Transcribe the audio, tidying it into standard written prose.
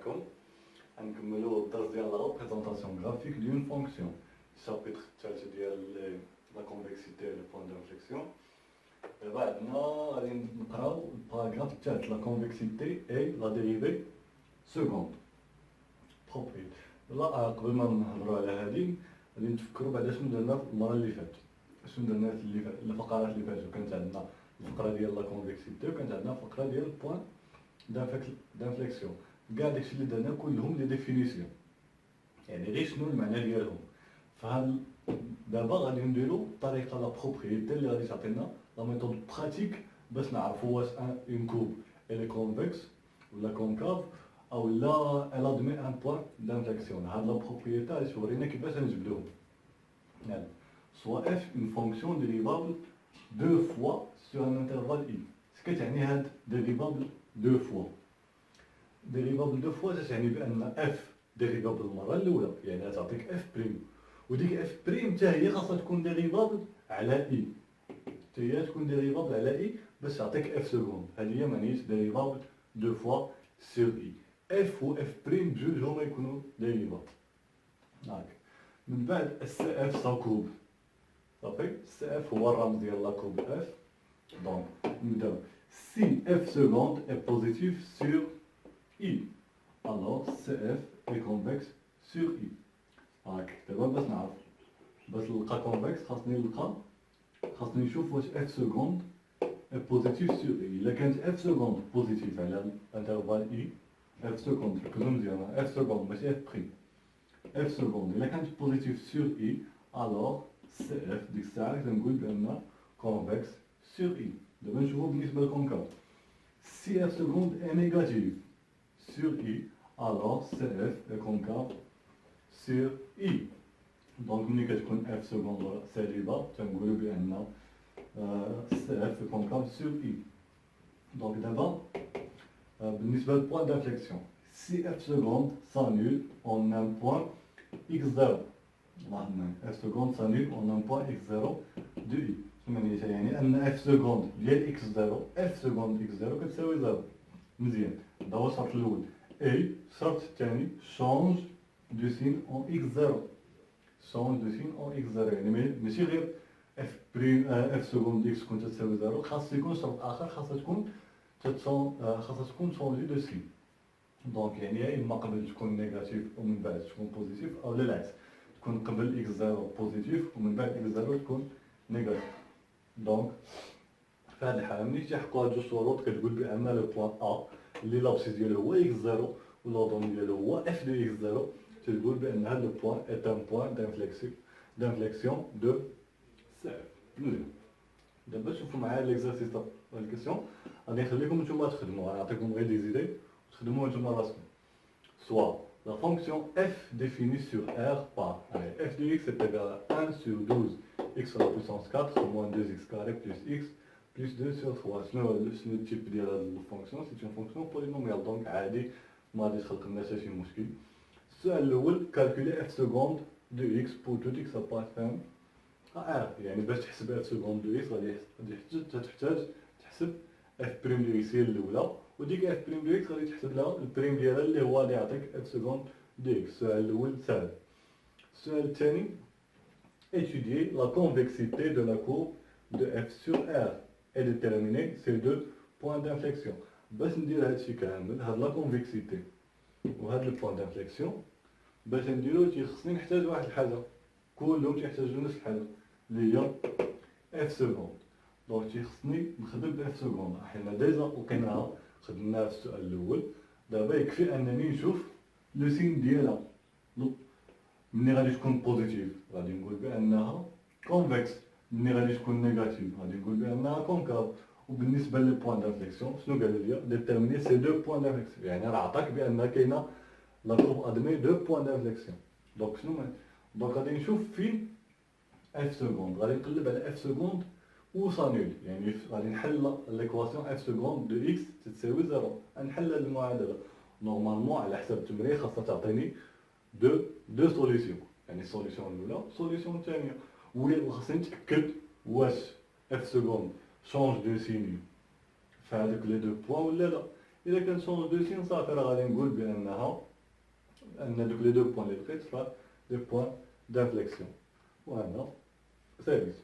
معكم. غنكملوا الدرس ديال لا ريبريزونطاسيون غرافيك ديون فونكسيون، الشابيتر الثالث ديال لا كونفكسيتي لو بوان دانفليكسيون. دابا عندنا غادي نقراو الباراغراف الثالث، لا كونفكسيتي اي لا ديريفي سكوند بروبريت. لا قبل ما نهضروا على هذه غادي نتفكروا بعدا شنو درنا في المره اللي فاتت. شنو درنا في الفقرات اللي فاتوا؟ كانت عندنا الفقره ديال لا كونفكسيتي وكانت عندنا الفقره ديال البوان دانفليكسيون. كاع داكشي اللي درنا كلهم لي ديفينيسيون، يعني غير شنو المعنى ديالهم. فهاد دابا غادي نديرو الطريقه لا بروبريتي اللي غادي تعطينا لا ميثود براتيك باش نعرفوا واش اون كوب الي كونفكس ولا كونكاف او لا الا ادمي ان بوان دانفليكسيون. هاد لا بروبريتي غادي تورينا كيفاش نجبدوهم. يعني soit f une fonction dérivable deux fois sur un intervalle i. Ce qui تعني هاد dérivable deux fois. dérivable deux fois تعني بان f dérivable المره الاولى يعني غتعطيك f بريم، وديك f بريم حتى هي خاصها تكون dérivable على i، حتى هي تكون dérivable على i باش تعطيك f سكوند. هذه هي معنية dérivable deux fois sur i. f و f بريم بجوج هما يكونوا dérivable. من بعد السي f سا كوب صافي. السي اف هو الرمز ديال لا كوب اف. دونك نبداو. سي اف سكوند اي بوزيتيف سور اي، الوغ سي اف اي كونفكس سور اي. هاك دابا باش نلقى كونفكس خاصني نشوف واش اف سكوند اي بوزيتيف سور اي. الا كانت اف سكوند بوزيتيف على الانترفال اي، اف سكوند ركزوا مزيان، اف سكوند ماشي اف بريم، اف سكوند الا كانت بوزيتيف سور اي الوغ سي اف ديك الساعة كنقول بأن كونفكس سور اي. دابا نشوفو بالنسبة للكونكاف. سي اف سكوند اي نيجاتيف سور اي الوغ سي اف اي كونكاف سور اي. دونك ملي كتكون اف سكوند سالبة تنقولو بأن سي اف اي كونكاف سور اي. دونك دابا بالنسبة للبوان دانفليكسيون، سي اف سكوند سانول اون ان بوان اكس زيرو. f seconde s'annule en un point x0 de i. يعني ان f seconde ديال x0 f seconde x0 كتساوي 0. مزيان، هذا هو الشرط الاول. اي الشرط الثاني change de signe en x0. change de signe en x0 يعني ماشي غير f بريم f seconde x تكون تساوي 0، خاص يكون شرط اخر، خاصها تكون changer de signe. دونك يعني يا اما قبل تكون نيجاتيف ومن بعد تكون بوزيتيف، او لا العكس تكون قبل x0 بوزيتيف ومن بعد x0 تكون نيجاتيف. دونك في هذه الحالة ملي تيحقوا هاد جوج صورات كتقول بأن لو بوان أ اللي لابسيس ديالو هو x0 واللودون ديالو هو f دو x0، تتقول بأن هاد لو بوان est un point d'inflexion de CF. مزيان، دابا شوفوا معايا ليكزارسيس ديال الكيسيون. غادي نخليكم نتوما تخدموا، غنعطيكم غير دي زيدي تخدموا نتوما راسكم. soit la fonction f définie sur R par f de x est égal à 1 sur 12 x à la puissance 4 moins 2x carré plus x plus 2 sur 3. شنو التيب ديال هاد الفونكسيون؟ سي اون فونكسيون بولينوميال، دونك عادي ما غاديش تخلق لنا حتى شي مشكل. السؤال الاول كالكولي اف سكوند دو اكس بور تو اكس ابارتان ا ار. يعني باش تحسب اف سكوند دو اكس غادي تحتاج تحسب اف بريم دو اكس هي الاولى، وديك اف بريم دو اكس غادي تحسب لها البريم ديالها اللي هو اللي يعطيك اف سكوند دو اكس. السؤال الاول سهل. السؤال الثاني étudier la convexité de la courbe de f sur R et déterminer ces deux points d'inflexion. باش ندير هادشي كامل، هاد لا كونفكسيتي وهاد البوان دانفليكسيون، باش نديرو تيخصني نحتاج واحد الحاجة، كلهم تيحتاجو نفس الحاجة اللي هي اف سكوند. دونك تيخصني نخدم باف سكوند. حنا ديجا لقيناها خدمناها في السؤال الاول. دابا يكفي انني نشوف لو سين ديالها. ملي غادي تكون بوزيتيف غادي نقول بانها كونفكس، ملي غادي تكون نيجاتيف غادي نقول بانها كونكاف. وبالنسبه للبوان دانفليكسيون شنو قال لي؟ ديتيرميني سي دو بوان دانفليكسيون، يعني راه عطاك بان كاينه لا كوب ادمي دو بوان دانفليكسيون. دونك شنو دونك غادي نشوف فين اف سكوند، غادي نقلب على اف سكوند و سانول، يعني غادي نحل ليكواسيون اف سكوند دو اكس تساوي 0. نحل هاد المعادله نورمالمون على حسب التمرين خاصها تعطيني دو سوليسيون، يعني السوليسيون الاولى والسوليسيون الثانيه، وخاصني نتاكد واش اف سكوند شونج دو سيني في هذوك لي دو بوان ولا لا. إذا كان شونج دو سين صافي راه غادي نقول أن دوك لي دو بوان لي بقيت لي بوان دانفليكسيون. فوالا ساليت.